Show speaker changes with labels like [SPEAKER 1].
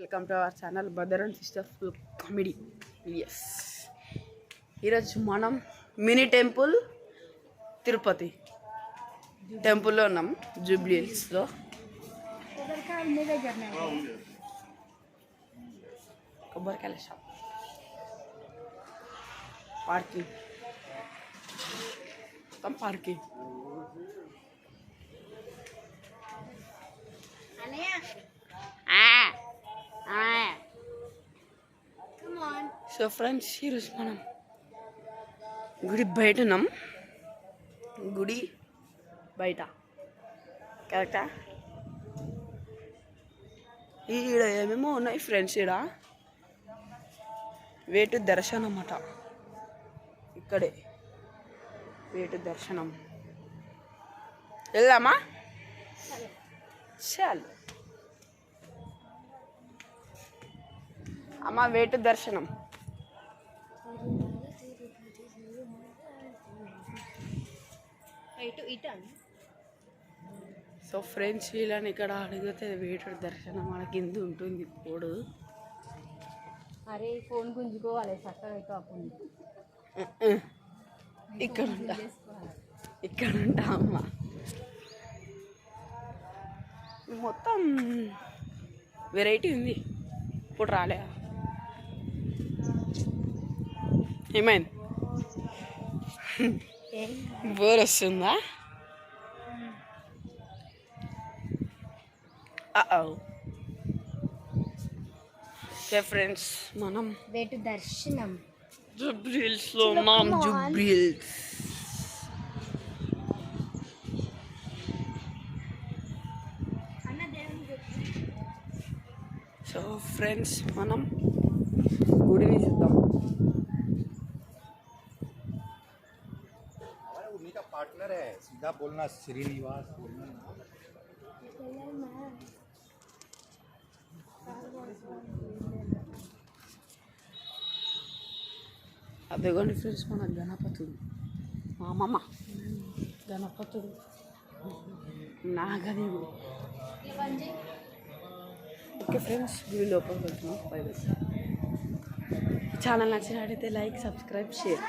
[SPEAKER 1] Welcome to our channel brother and sister full comedy. Yes, ఈరోజు మనం mini temple Tirupati టెంపుల్లో ఉన్నాం, జూబ్లీ హిల్స్లో. కొబ్బరికాయల షాప్, పార్కింగ్, మొత్తం పార్కింగ్. సో ఫ్రెండ్స్, ఈరోజు మనం గుడి బయట ఉన్నాం. గుడి బయట కరెక్టా? ఈడ ఏమేమో ఉన్నాయి ఫ్రెండ్స్. ఈడ వేటు దర్శనం అన్నమాట. ఇక్కడే వేటు దర్శనం. వెళ్దామా? చాలు అమ్మ, వేటు దర్శనం. సో ఫ్రెండ్స్, వీళ్ళని ఇక్కడ అడిగితే వేటు దర్శనం మన కింద ఉంటుంది. ఇప్పుడు
[SPEAKER 2] అరే ఫోన్ గుంజుకోవాలి చక్కగా.
[SPEAKER 1] ఇక్కడ ఉంటా అమ్మ. మొత్తం వెరైటీ ఉంది. ఇప్పుడు రాలే. ఏమైంది? బోర్ వస్తుందా? ఓకే ఫ్రెండ్స్, మనం
[SPEAKER 2] వేటు దర్శనం
[SPEAKER 1] జూబ్లీ హిల్స్లో ఉన్నాం. Jubilee hills. సో ఫ్రెండ్స్, మనం గుడిని చూద్దాం.
[SPEAKER 3] उनका पार्टनर है, सीधा बोलना श्रीनिवास बोलना.
[SPEAKER 1] అదేగోండి ఫ్రెండ్స్, మన గణపతుడు, మా అమ్మమ్మ గణపతుడు, నాగదేవుడు. ఓకే ఫ్రెండ్స్, గుడి లోపలికి వెళ్తున్నాం. ఛానల్ నచ్చినట్టయితే లైక్, సబ్స్క్రైబ్, షేర్.